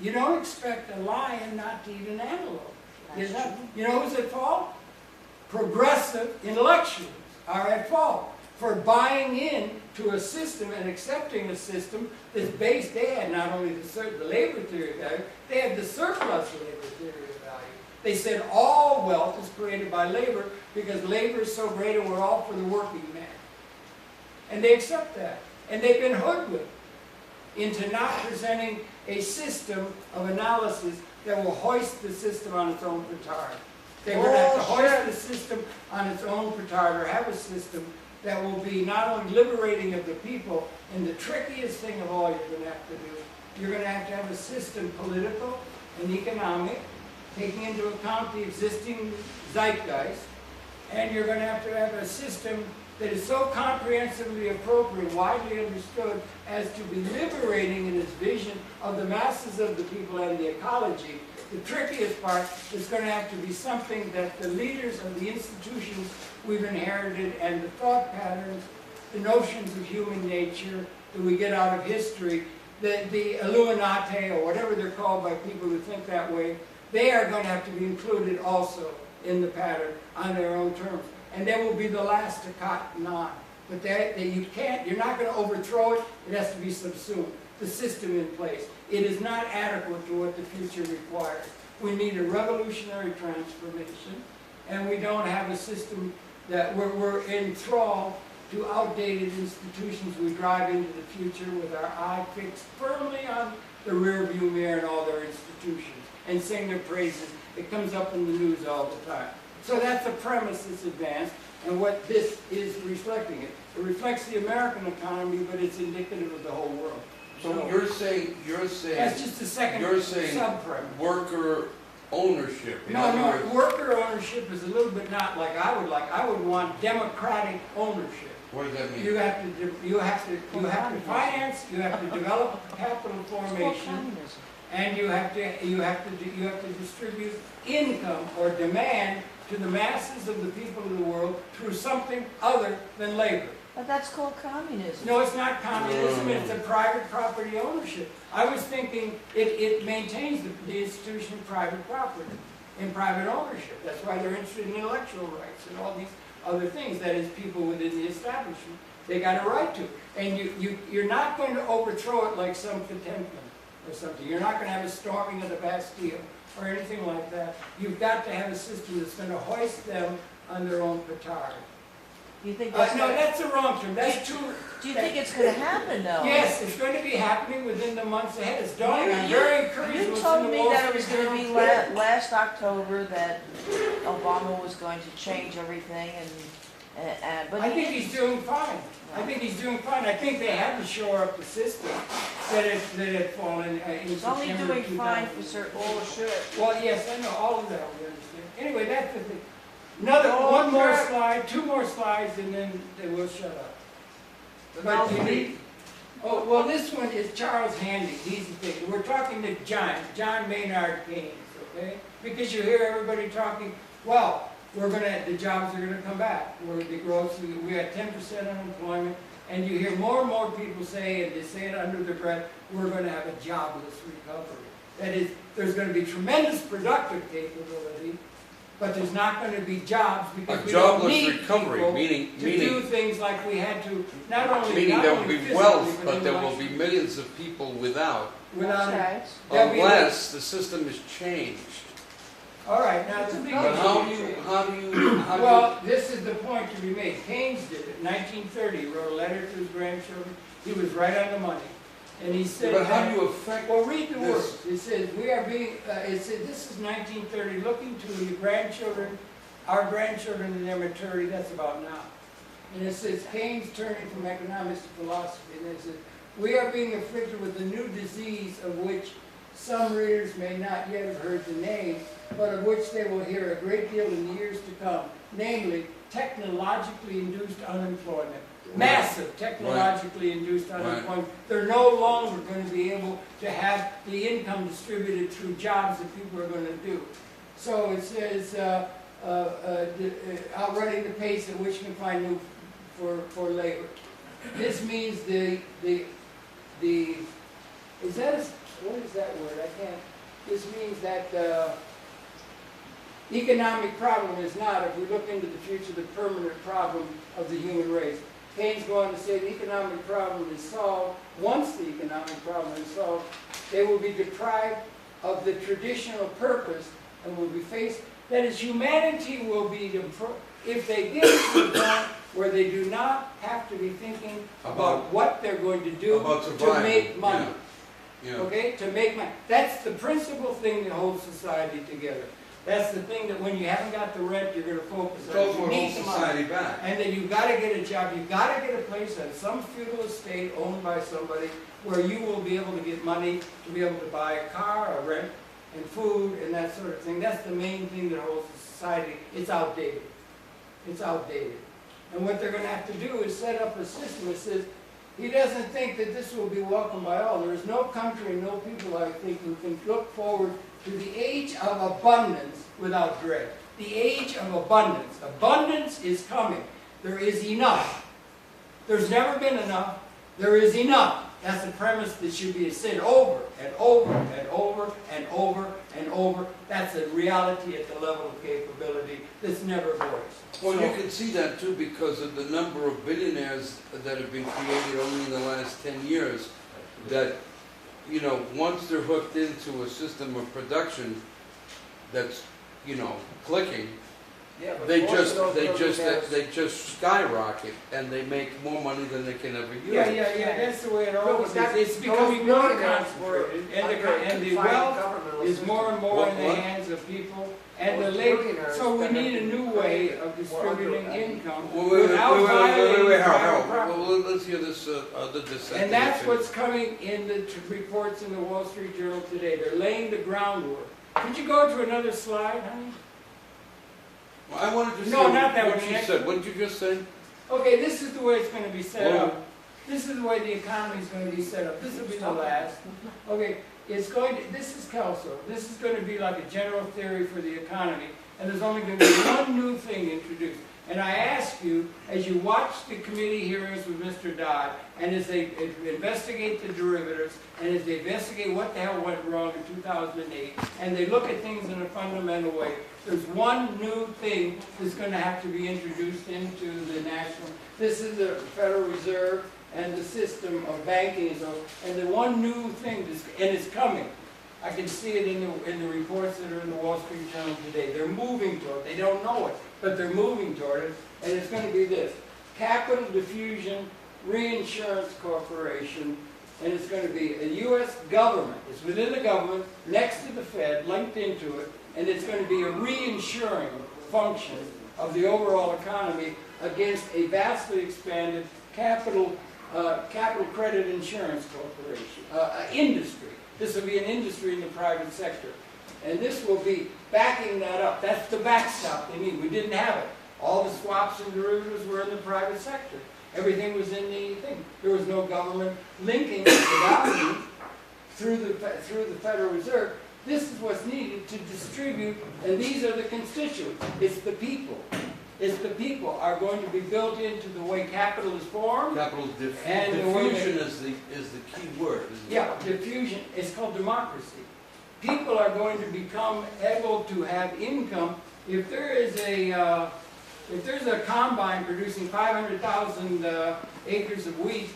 You don't expect a lion not to eat an antelope. That's Is that- true. You know who's at fault? Progressive intellectuals are at fault for buying in to a system and accepting a system that's based, they had not only the labor theory of value, they had the surplus labor theory of value. They said all wealth is created by labor because labor is so great and we're all for the working man. And they accept that. And they've been hoodwinked into not presenting a system of analysis that will hoist the system on its own petard. They're going to have to hoist the system on its own petard, or have a system that will be not only liberating of the people, and the trickiest thing of all you're going to have to do, you're going to have a system, political and economic, taking into account the existing zeitgeist, and you're going to have a system that is so comprehensively appropriate, widely understood, as to be liberating in its vision of the masses of the people and the ecology. The trickiest part is going to have to be something that the leaders of the institutions we've inherited and the thought patterns, the notions of human nature that we get out of history, the Illuminati, or whatever they're called by people who think that way, they are going to have to be included also in the pattern on their own terms. And they will be the last to cotton on. But you're not going to overthrow it, it has to be subsumed. The system in place. It is not adequate to what the future requires. We need a revolutionary transformation, and we don't have a system that we're enthralled to outdated institutions. We drive into the future with our eye fixed firmly on the rear view mirror and all their institutions, and sing their praises. It comes up in the news all the time. So that's a premise that's advanced, and what this is reflecting it. It reflects the American economy, but it's indicative of the whole world. So you're saying, That's just the second you're saying sub-premise. worker ownership. In No, other no, words, worker ownership is a little bit not like I would like. I would want democratic ownership. what does that mean? You have to finance, you have to develop capital It's called formation, communism. and you have to distribute income or demand to the masses of the people of the world through something other than labor. But that's called communism. No, it's not communism, it's a private property ownership. I was thinking it maintains the institution of private property and private ownership. That's why they're interested in intellectual rights and all these other things. That is, people within the establishment, they got a right to. And you're not going to overthrow it like some Potemkin or something. You're not going to have a storming of the Bastille or anything like that. You've got to have a system that's going to hoist them on their own petard. You think that's No, that's the wrong term. That's too. Do you think it's going to happen, though? Yes, it's going to be happening within the months ahead. It's dawning. I'm very encouraged. You what's told in the me Wall that it was Street going to be Journal. last October that Obama was going to change everything, but I think he's doing fine. I think he's doing fine. I think they had to shore up the system that had fallen in he's only September doing fine 2000. for certain. Bullshit. Well, yes, I know all of that. We understand. Anyway, that's the thing. One more Jack. slide, 2 more slides, and then we'll shut up. But you need. Oh, well, this one is Charles Handy. He's the thing. We're talking to John Maynard Keynes, okay? Because you hear everybody talking, well, the jobs are gonna come back. The growth, we had 10% unemployment, and you hear more and more people say, and they say it under their breath, we're gonna have a jobless recovery. That is, there's gonna be tremendous productive capability, but there's not going to be jobs because A we don't jobless need recovery, people meaning, to do things like we had to, not only meaning there will physically, be wealth, but there will be intellectually, millions of people without, without. That's There'll be- unless the system is changed. All right, now the big But issue. how do you, Well, this is the point to be made. Keynes did it in 1930. He wrote a letter to his grandchildren. He was right on the money, and he said. but how that- do you affect Well, read the this? words. It says, we are being, it says, this is 1930, looking to the grandchildren, our grandchildren in their maturity, that's about now. And it says, Keynes turning from economics to philosophy, and it says, we are being afflicted with a new disease of which some readers may not yet have heard the name, but of which they will hear a great deal in the years to come, namely, technologically induced unemployment. Massive technologically induced unemployment. They're no longer going to be able to have the income distributed through jobs that people are going to do. So it says, outrunning the pace at which we can find new for labor. This means is that what is that word? I can't. This means that economic problem is not, if we look into the future, the permanent problem of the human race. Keynes goes on to say the economic problem is solved. Once the economic problem is solved, they will be deprived of the traditional purpose and will be faced. That is, humanity will be, if they get to the point where they do not have to be thinking about what they're going to do about to survival. make money. Yeah. Okay, to make money. That's the principal thing that holds society together. That's the thing that when you haven't got the rent, you're going to focus on. Those You will need hold the money. society back. And then you've got to get a job. You've got to get a place on some feudal estate owned by somebody where you will be able to get money to be able to buy a car, or rent, and food, and that sort of thing. That's the main thing that holds the society. It's outdated. It's outdated. And what they're going to have to do is set up a system that says, he doesn't think that this will be welcomed by all. There is no country and no people, I think, who can look forward to the age of abundance without dread. The age of abundance. Abundance is coming. There is enough. There's never been enough. There is enough. That's the premise that should be said over and over and over and over and over. That's a reality at the level of capability that's never voiced. Well, So- you can see that too because of the number of billionaires that have been created only in the last 10 years. That, you know, once they're hooked into a system of production that's, you know, clicking, Yeah, but they most of just those billionaires- they just skyrocket and they make more money than they can ever use. Yeah, that's the way it No, always but that- is. It's those becoming more billionaires were concentrated, and under the confined wealth governmental is system. more and more in the What? hands of people, and the Those labor. billionaires So we that need a have new been way created of were distributing under- income Wait, without violating private Harold. property. Well, let's hear this other dissent. And that's what's coming in the reports in the Wall Street Journal today. They're laying the groundwork. Could you go to another slide, honey? Well, I wanted to No, say not that what one, you the said. What did you just say? Okay, this is the way it's going to be set Well- up. This is the way the economy is going to be set up. This will be the last. Okay, it's going to, this is Kelso. This is going to be like a general theory for the economy, and there's only going to be one new thing introduced. And I ask you, as you watch the committee hearings with Mr. Dodd, and as they investigate the derivatives, and as they investigate what the hell went wrong in 2008, and they look at things in a fundamental way, there's one new thing that's going to have to be introduced into the national. This is the Federal Reserve and the system of banking, and the one new thing, and it's coming. I can see it in the reports that are in the Wall Street Journal today. They're moving toward it. They don't know it, but they're moving toward it. And it's going to be this: Capital Diffusion Reinsurance Corporation, and it's going to be a U.S. government. It's within the government, next to the Fed, linked into it, and it's going to be a reinsuring function of the overall economy against a vastly expanded capital credit insurance corporation, industry. This will be an industry in the private sector. And this will be backing that up. That's the backstop they need. We didn't have it. All the swaps and derivatives were in the private sector. Everything was in the thing. There was no government linking the value through the Federal Reserve. This is what's needed to distribute, and these are the constituents. It's the people. It's the people are going to be built into the way capital is formed. Capital And the way diffusion is the key word, isn't it? Yeah, diffusion. It's called democracy. People are going to become able to have income. If there is if there's a combine producing 500,000 acres of wheat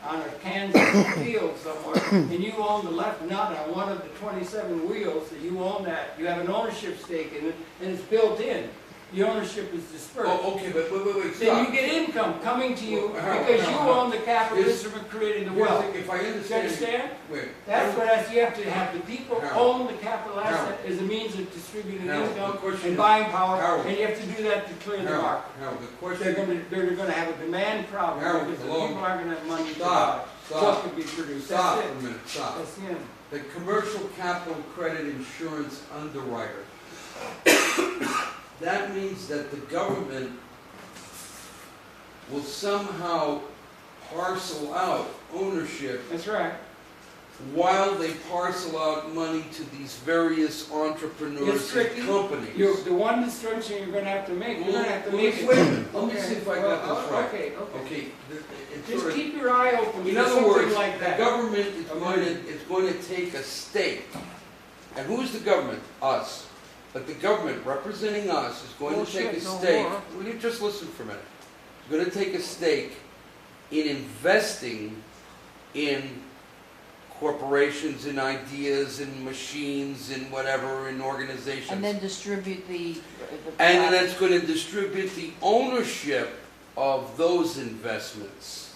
on a Kansas field somewhere, and you own the left nut on one of the 27 wheels, that you own that, you have an ownership stake in it, and it's built in. The ownership is dispersed. Oh, okay, but wait, Then stop. you get income coming to you Harold, because you Harold, own the capital Here's- instrument creating the Here's wealth. If I Do you understand. understand? Wait. That's what you have to have. The people Harold. own the capital asset as a means of distributing Harold, income the question and is- buying power, Harold. and you have to do that to clear the Harold, market. Harold, the question. They're going to have a demand problem Harold, because the hello. people aren't going to have money to buy Stop, what stop, could be produced. stop That's for a it. minute, stop. That's the end. The commercial capital credit insurance underwriter. That means that the government will somehow parcel out ownership That's right. while they parcel out money to these various entrepreneurs It's tricky. and companies. The one distinction you're going to have to make, you're going to have to Wait make a it. minute, let me see if I got Well, this right. Okay. Okay, it's Just sort of- keep your eye open in for other something words, like the that. government is going to take a stake. And who's the government? Us. But the government representing us is going to take a Bullshit, no stake. more. Will you just listen for a minute? It's going to take a stake in investing in corporations, in ideas, in machines, in whatever, in organizations. And then distribute the And then profit. it's going to distribute the ownership of those investments.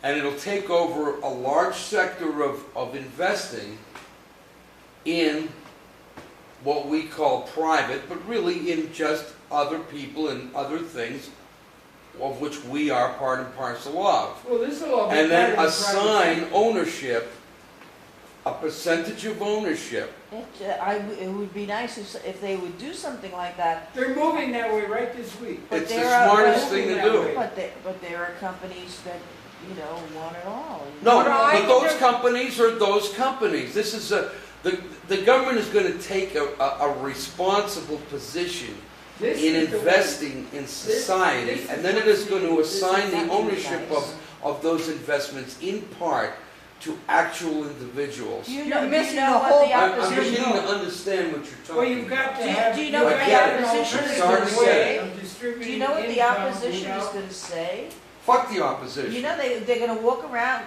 And it'll take over a large sector of investing in what we call private, but really in just other people and other things of which we are part and parcel of. Well, this will all be And then part of the private assign sector. ownership, a percentage of ownership. It would be nice if they would do something like that, They're moving that way right this week. but It's the there are, smartest thing to that do. way. but there are companies that, want it all. No, But I but those wonder- companies are those companies. This is the government is going to take a responsible position This in is the way- investing in society, this is and then it is going to this is assign the exactly ownership nice. of those investments in part to actual individuals. Do you You're know, do you missing know the what whole- the I'm opposition? beginning to understand what you're talking Well, you've got to Do you- have. do you know you've what got the to have an opposition is alternative gonna way say? of distributing Do you know what the income opposition is without- going to say? Fuck the opposition. They're going to walk around.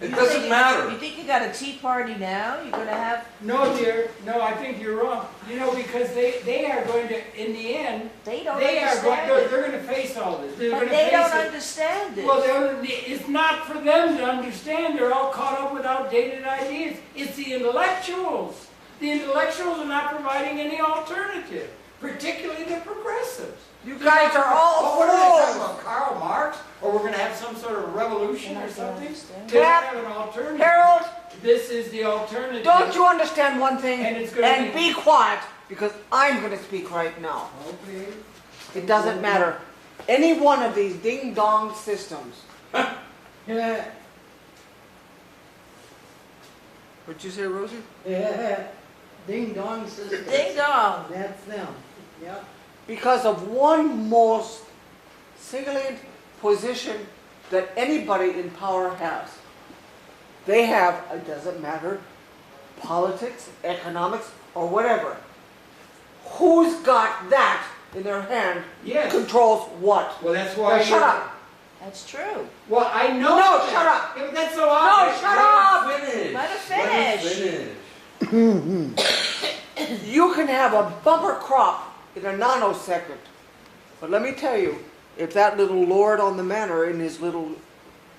It you doesn't think- matter. You think you got a tea party now? You're going to have. No, dear, no, I think you're wrong. Because they are going to, in the end, They don't they are going, understand it. they're going to face all this. They're going But to they face don't it. understand it. Well, it's not for them to understand. They're all caught up with outdated ideas. It's the intellectuals. The intellectuals are not providing any alternative, particularly the progressives. You guys are all Oh, what are they talking fools. about? Karl Marx? Or we're going to have some sort of revolution They're or not gonna something? understand. They don't Cap, have an alternative. Harold, This is the alternative. don't you understand one thing? And it's gonna And be- be quiet, because I'm gonna speak right now. Okay. It doesn't matter. Any one of these ding-dong systems. Yeah, What'd you say, Rosie? yeah, ding dong system. Ding dong. That's them, yep. because of one most salient position that anybody in power has. They have, it doesn't matter, politics, economics, or whatever. Who's got that in their hand Yes. controls what? Well, that's why. Now shut up. That's true. Well, I know. No, that. shut up. Yeah, but that's so obvious. shut up. Let her finish. You can have a bumper crop in a nanosecond. But let me tell you, if that little lord on the manor in his little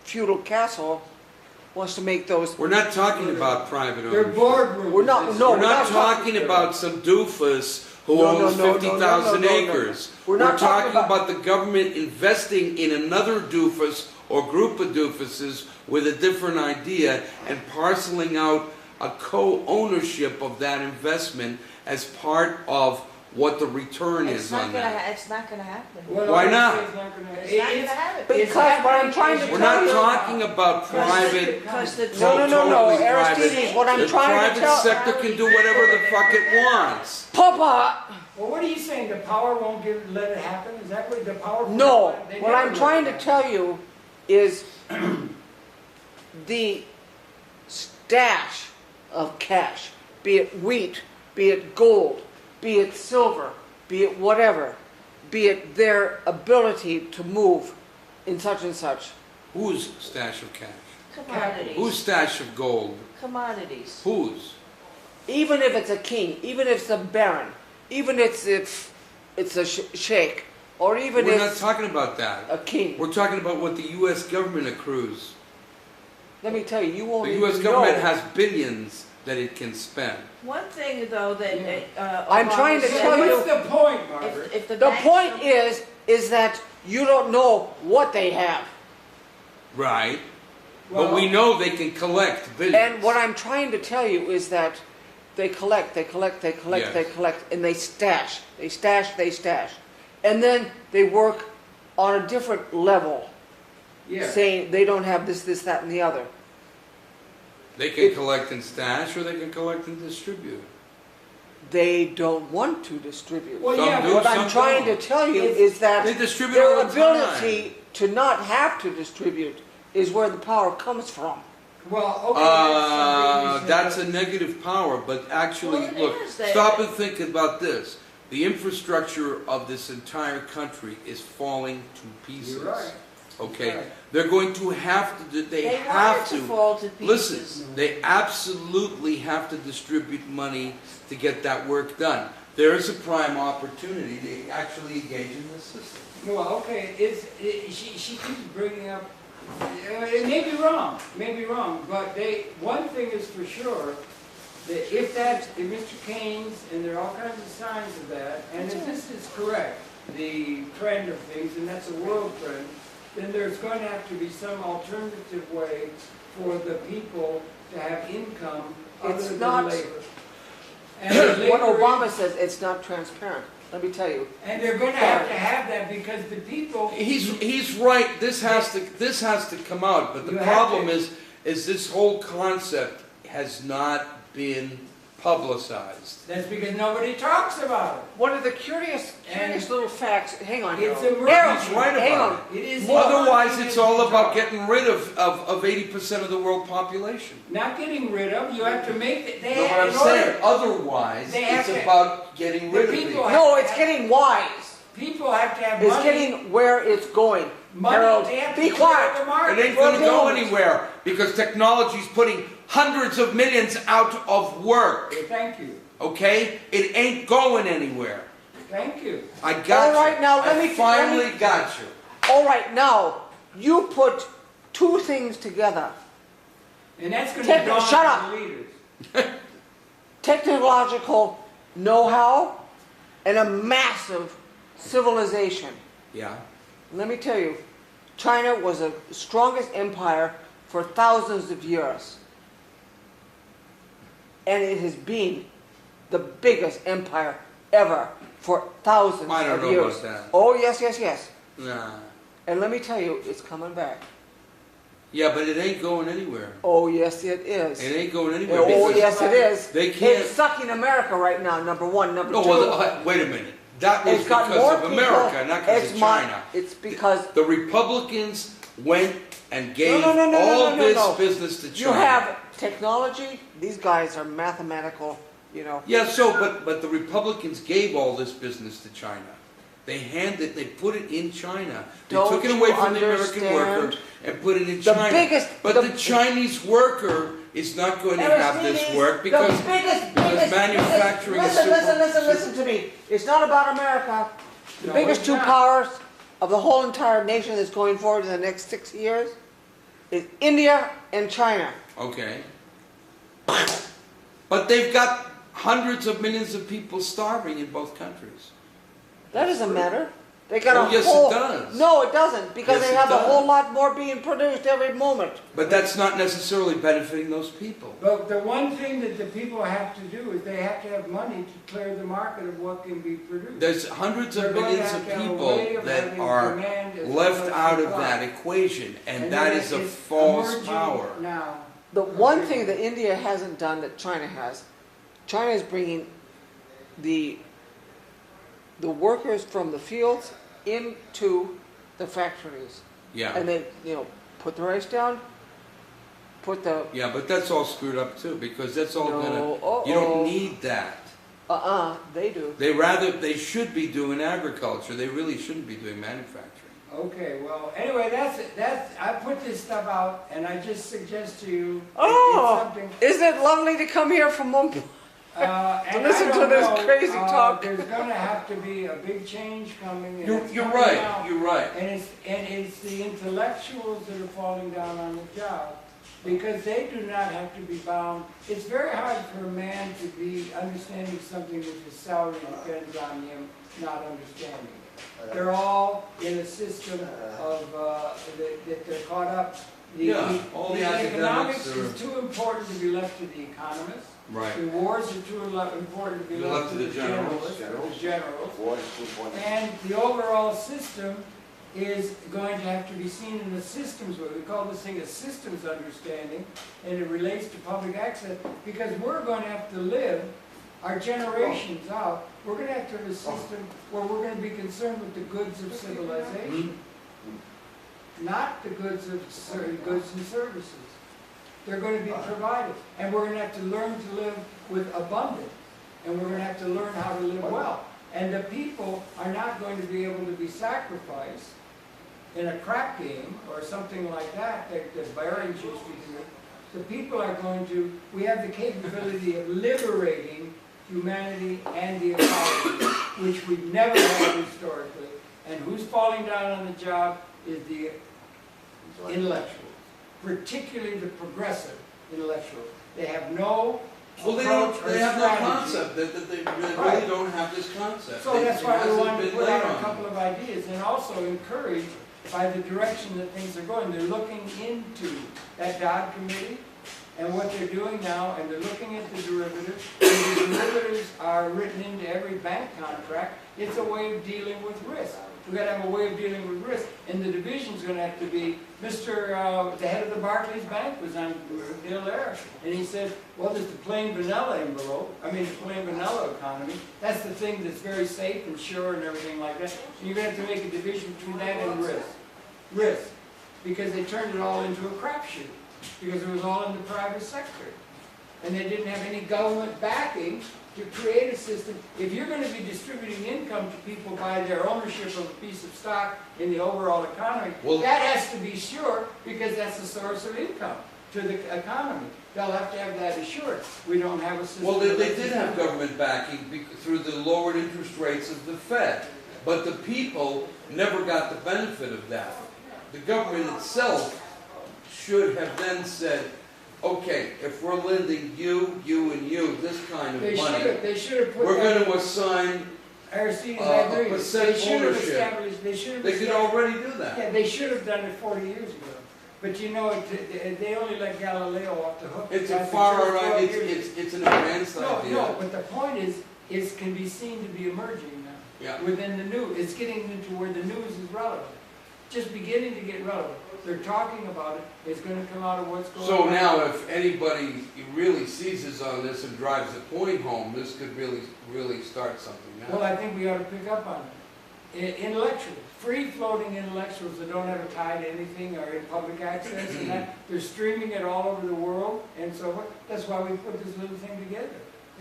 feudal castle wants to make those... We're not talking about private They're ownership. boardrooms. We're not- no, We're not talking about some doofus who No, owns no, no, 50,000 no, no, no, no. acres. We're We're not talking talking about the government investing in another doofus or group of doofuses with a different idea and parceling out a co-ownership of that investment as part of what the return is on that. It's not gonna happen. Well, Why not? It's not gonna It's not gonna happen. Because what I'm trying to We're tell not you... talking about private... Because the No, totally private. Aristides, what I'm The trying to private tell... sector can do whatever the fuck it wants. Papa! Well, what are you saying? The power won't let it happen? Is that what the power? No, They what never I'm let trying it to happen. tell you is the stash of cash, be it wheat, be it gold, be it silver, be it whatever, be it their ability to move in such and such. Whose stash of cash? Whose commodities. stash of gold? Commodities. Whose? Even if it's a king, even if it's a baron, even if it's a sheikh, or even We're if not it's talking about that. a king. We're talking about what the U.S. government accrues. Let me tell you, you won't The even U.S. government know. has billions that it can spend. One thing though that, I'm Obama trying to said, tell you- What's the point, Margaret? if the The banks point don't- is that you don't know what they have. Right. Well- But we know they can collect billions. And what I'm trying to tell you is that they collect, Yes. and they stash. And then they work on a different level, Yeah. saying they don't have this, that, and the other. They can collect and stash, or they can collect and distribute. They don't want to distribute. Well, Some yeah, do, What but some I'm trying to don't. tell you It's- is that They distribute their all the ability to not have to distribute is where the power comes from. well, okay. That's a negative power, but actually, Well, it look, is that- stop and think about this. The infrastructure of this entire country is falling to pieces. You're right. Okay? Right. They're going to have to, they They have want it to fall to pieces. Listen, they absolutely have to distribute money to get that work done. There is a prime opportunity to actually engage in this system. Well, okay, she keeps bringing up, it may be wrong, but one thing is for sure, that if Mr. Keynes, and there are all kinds of signs of that, and if this is correct, the trend of things, and that's a world trend, then there's going to have to be some alternative way for the people to have income other It's than not- labor. And the What labor- Obama says, it's not transparent. Let me tell you. And they're going to have that because the people. He's right. This has to come out. But the You have problem to. is this whole concept has not been publicized. That's because nobody talks about it. One of the curious little facts, hang on here. It's emerging. Harold, He's right hang about on. It is. Otherwise, emerging it's as all we about talk. getting rid of 80% of the world population. Not getting rid of. You have to make it. They You know have, what I'm in order- saying? Otherwise, They have it's to- about getting rid of people people. have- No, it's getting wise. People have to have It's money. getting where it's going. Money. Harold, They have to be clear quiet. the market. It ain't For going a to go moment. anywhere because technology's putting hundreds of millions out of work. Okay, thank you. Okay? It ain't going anywhere. Thank you. I got All right, you. now let I me- finally got you. All right, now, you put two things together. And that's going Ted, to dawn shut on up. the leaders. Technological know-how and a massive civilization. Yeah. Let me tell you, China was the strongest empire for thousands of years. And it has been the biggest empire ever for thousands I don't of know years. about that. Oh, yes. Nah. And let me tell you, it's coming back. Yeah, but it ain't going anywhere. Oh, yes, it is. It ain't going anywhere Oh, because yes, it is. they can't. It's sucking America right now, number one. Number No, two. well, wait a minute. That was It's got because more of people- America, not because it's of my- China. It's because The Republicans went and gave no, all this no. business to you China. have technology, these guys are mathematical, you know. Yeah, but the Republicans gave all this business to China. They put it in China. They Don't took it you away from the American worker understand? and put it in The China. biggest- But the- the Chinese worker is not going to have this Artistedes, work the because biggest, manufacturing is listen to me. It's not about America. The No, biggest it's two not. powers of the whole entire nation that's going forward in the next 6 years is India and China. Okay. But they've got hundreds of millions of people starving in both countries. That doesn't matter. They got Oh, a yes, it whole. does. No, it doesn't, because Yes, they it have a does. whole lot more being produced every moment. But that's not necessarily benefiting those people. But the one thing that the people have to do is they have to have money to clear the market of what can be produced. There's hundreds They're of going to millions have of to have a people way of that having are demand as well left as out of supply. that equation, and And that then is a it's false emerging power. Now, The one thing that India hasn't done that China has, China is bringing the workers from the fields into the factories. Yeah, And they, you know, put the rice down, put the, yeah, but that's all screwed up too, because that's all No, gonna, you don't need that. they do. They should be doing agriculture, they really shouldn't be doing manufacturing. okay, well, anyway, I put this stuff out and I just suggest to you. Oh, it's something, isn't it lovely to come here from one? and listen I to don't this know, crazy talk. There's gonna have to be a big change coming. And it's You're coming right, now. you're right. And it's the intellectuals that are falling down on the job, because they do not have to be bound. It's very hard for a man to be understanding something that his salary depends on him not understanding it. They're all in a system of, that they're caught up. All the economics academics are- is too important to be left to the economists. Right. The wars are too important to be left to the generals. And the overall system is going to have to be seen in the systems way. We call this thing a systems understanding, and it relates to public access, because we're going to have to live our generations out. We're going to have to have a system where we're going to be concerned with the goods of civilization, not the goods and services. They're going to be provided, and we're going to have to learn to live with abundance, and we're going to have to learn how to live well. And the people are not going to be able to be sacrificed in a crap game or something like that that Barons used to do. The people are going to, we have the capability of liberating humanity and the ecology, which we've never had historically. And who's falling down on the job is the intellectuals, particularly the progressive intellectuals. They have no Well, approach or they have no strategy. concept, they Right. really don't have this concept. So that's why we hasn't wanted to been put laid out on a them. couple of ideas, and also encourage by the direction that things are going. They're looking into that Dodd committee and what they're doing now, and they're looking at the derivatives. And the derivatives are written into every bank contract. It's a way of dealing with risk. We've got to have a way of dealing with risk, and the division's going to have to be, the head of the Barclays Bank was on the deal there, and he said, well, there's the plain vanilla the plain vanilla economy. That's the thing that's very safe and sure and everything like that. So you're going to have to make a division between that and risk. Risk. Because they turned it all into a crapshoot, because it was all in the private sector. And they didn't have any government backing to create a system. If you're going to be distributing income to people by their ownership of a piece of stock in the overall economy, Well, that has to be sure, because that's the source of income to the economy. They'll have to have that assured. We don't have a system. Well, they that lets did us have do that. government backing through the lowered interest rates of the Fed, but the people never got the benefit of that. The government itself should have then said, okay, if we're lending you, and you this kind of money, They should have put we're that. going to assign, Artistedes, I a agree. percent They should have ownership. established, they should have they could established. already do that. Yeah, they should have done it 40 years ago. But you know, they only let Galileo off the hook. It's a That's far the out, 12 years. it's an advanced No, idea. but the point is can be seen to be emerging now. Yeah. Within the news, it's getting into where the news is relevant. just beginning to get relevant. They're talking about it, it's gonna come out of what's going on. So now, if anybody really seizes on this and drives the point home, this could really start something now. Well, I think we ought to pick up on it. Intellectuals, free-floating intellectuals that don't have a tie to anything or in public access and that, they're streaming it all over the world, and so that's why we put this little thing together.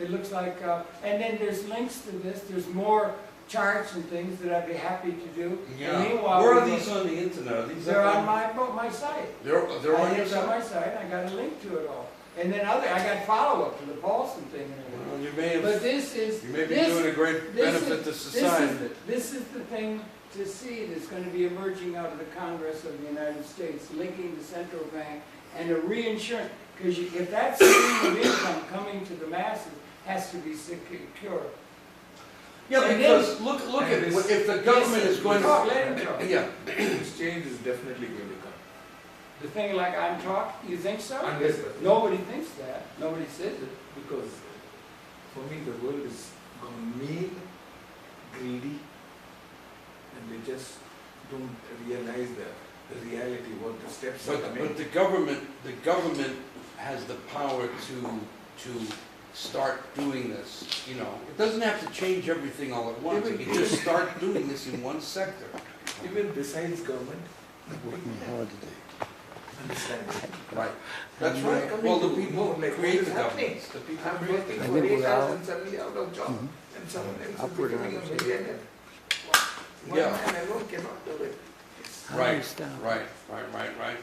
It looks like, and then there's links to this, there's more charts and things that I'd be happy to do. Yeah. And meanwhile, Where are these on the internet? Are these they're up on my site. They're on your It's on my site? site, I got a link to it all. And then I got follow-up to the Paulson thing and everything. Well, you may have, But this is, you may be this- doing a great this benefit to society. This is the thing to see that's going to be emerging out of the Congress of the United States, linking the central bank and a reinsurance. Because if that stream of income coming to the masses has to be secure. Yeah, And because look at it, if the government is going Talk, to, let him talk. yeah, Exchange is definitely going to come. The thing like I'm talking, you think so? Unless the- Nobody thinks that. Nobody says it. Because for me the world is gone mean, greedy, and they just don't realize the reality, what the steps are but coming. the government has the power to start doing this, you know. It doesn't have to change everything all at once, it can just start doing this in one sector. Even besides government, understand. Right. That's And right. coming Well, to the people know, like, create what the is happening. governments, the people I'm create the working government. for 8 hours and suddenly out of job, and someone else is becoming a millionaire. One Yeah. man alone cannot do it. Right, right.